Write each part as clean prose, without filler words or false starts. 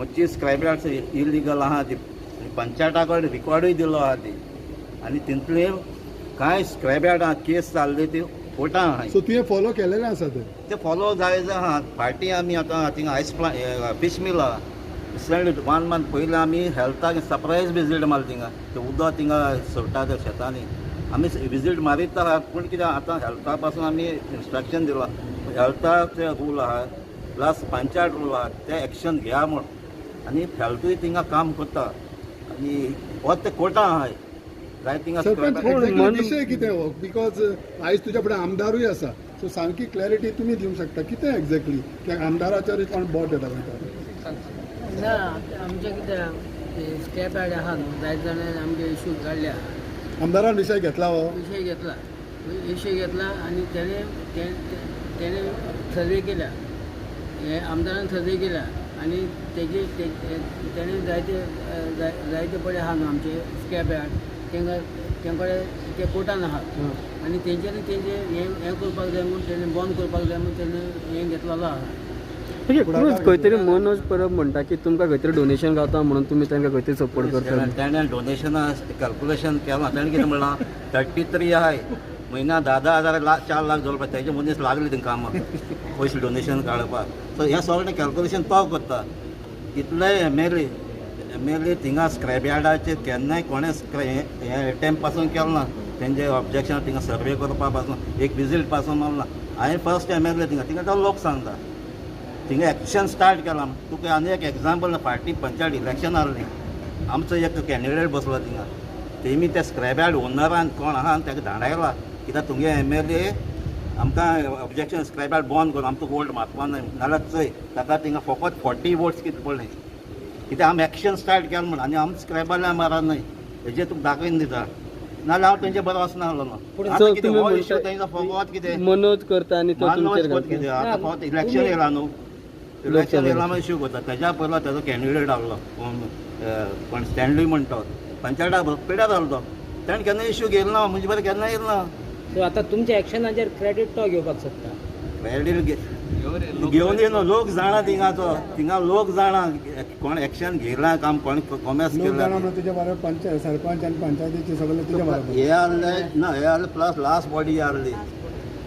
मोची स्क्रायब yards illegal आहा ती पंचायता कडेन रिकॉर्डूय दिलो आहा ती आनी तितूंतले कांय स्क्रायब यार्ड केस जाल्ली ती कोर्टां आहाय. सो तुवें फॉलो केलेलें आसा ते फॉलो जाय आहा. फाटीं आमी आतां थिंगा आयस फीश मिल आहा. रिसंटली 1 मंथ पयलीं आमी हेल्थाक सरप्रायज विजीट मारली थिंगा. ते उदक थिंगा सोडटा त्या शेतांनी आमी विजीट मारीत आहा. पूण कितें आतां हेल्था पासून आमी इंस्ट्रक्शन दिलां हेल्थाचे रूल आहा प्लस पंचायत रूल आहा ते एक्शन घेया म्हूण आनी हेल्थूय थिंगा काम करता आनी हो ते कोर्टां आहाय जाय थिंगा. विशय कितें हो बिकॉज आयज तुज्या फुडें आमदारूय आसा सो सारकी क्लॅरिटी तुमी दिवंक शकता कितें एक्झॅक्टली कित्याक आमदाराचेर कोण बोट येता म्हणटा ना आमचे कितें स्टेप यार्ड आहा न्हू जायते जाणांनी आमचे इश्यू काडल्या. आमदारान विशय घेतला हो विशय घेतला आनी तेणे सर्वे केल्या. हे आमदारान सर्वे केल्या आनी तेणे जायते पडे आहा न्हू आमचे स्क्रॅप यार्ड तेंकडे ते कोर्टान आहात आनी तेंच्यांनी हें करपाक जाय म्हूण तेणे बंद करपाक जाय म्हूण तेणे हें घेतलेलो आहा. खंय तरी मनोज परब म्हणटा की तुमकां खंय तरी डोनेशन गावता म्हणून तुमी तांकां खंय तरी सपोर्ट करता. तेणें डोनेशना कॅल्क्युलेशन केलां. तेणें कितें म्हणलां 33 आहाय म्हयन्या 10,000 4 लाख जोडपाक तेजे मनीस लागले थिंगा कामाक पयशे डोनेशन काडपाक. सो हें सगळें कॅल्क्युलेशन तो करता. इतले एमएलए थिंगा स्क्रॅप यार्डाचेर केन्नाय कोणें हें अटेम्प पासून केलें ना. तेंचे ऑब्जेक्शन थिंगा सर्वे करपा पासून एक विजीट पासून मारला. हांवें फर्स्ट एमएलए थिंगा तो लोक सांगता थिंगा एक्शन स्टार्ट केलां. तुका आनी एक एग्जाम्पल फाटीं पंचायत इलेक्शन आहली आमचो एक कॅन्डिडेट बसलो थिंगा तेमी त्या स्क्रॅप यार्ड ओनरान कोण आहा ताका धाडायला कित्याक तुमगे एमएलए आमकां ऑब्जेक्शन स्क्रॅप यार्ड बंद करून आमकां वोट मारपा न्हय नाल्यार चोय ताका थिंगा फकत 40 वोट्स कितें पडले कित्याक आमी एक्शन स्टार्ट केलें म्हण आनी आमी स्क्रॅप यार्डार मारा न्हय हेजेर तुका दाखोवन दिता नाल्यार हांव तेंचे बरो वचना आहलो न्हू. कितें हो इश्यू तेंचो फकत कितें मनोज करता आनी तो कितें आतां फकत इलेक्शन येयलां न्हू इलेक्शन येयला म्हण इश्यू करता. तेज्या पयलो तेजो कॅन्डिडेट आहलो कोण स्टँडली म्हणटा पंचायता पिड्यार आहलो तो तेणें केन्ना इश्यू घेयलो ना म्हणजे बरें केन्ना येयलो ना. सो आतां तुमच्या एक्शनाचेर क्रेडीट तो घेवपाक सोदता. क्रेडीट घेवन येयलो लोक जाणा थिंगा लोक जाणा कोण एक्शन घेयलां काम कोण कॉमेर्स केलां तुज्या बरोबर पंचायत सरपंच आनी पंचायतीचे सगळे तुज्या बरोबर हे आहले ना हे आहले प्लस लास्ट बॉडी आहली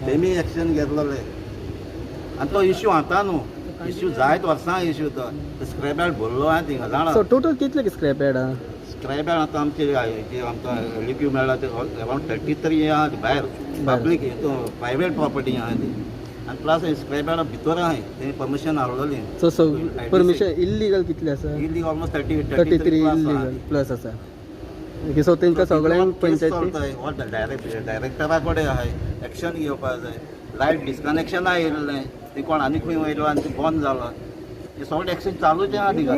तेमी एक्शन घेतलेले आनी तो इश्यू आतां न्हू इश्यू जायत वर्सां इश्यू तो स्क्रॅप यार्ड भरलो हांवें थिंगा जाणा. टोटल कितले स्क्रॅप यार्ड आहा? स्क्रॅप यार्ड आतां आमचे आमकां लिक्यू मेळ्ळा ते अरावंड 33 आहा भायर पब्लीक प्रायवेट प्रॉपर्टी आहा ती आनी प्लस स्क्रॅप यार्डा भितर आहाय तेणी परमिशन हाडलेली. सो परमिशन इल्लीगल कितले आसा? इल्लीगल ऑलमोस्ट 33 इल्लीगल प्लस आसा. सो तेंकां सगळ्यांक पंचायती डायरेक्टरा कडेन आहाय एक्शन घेवपाक जाय. लायट डिस्कनेक्शन आयिल्लें ते कोण आनी खंय वयलो आनी ते बंद जालो हे सगळें एक्शन चालूच आहा थिंगा.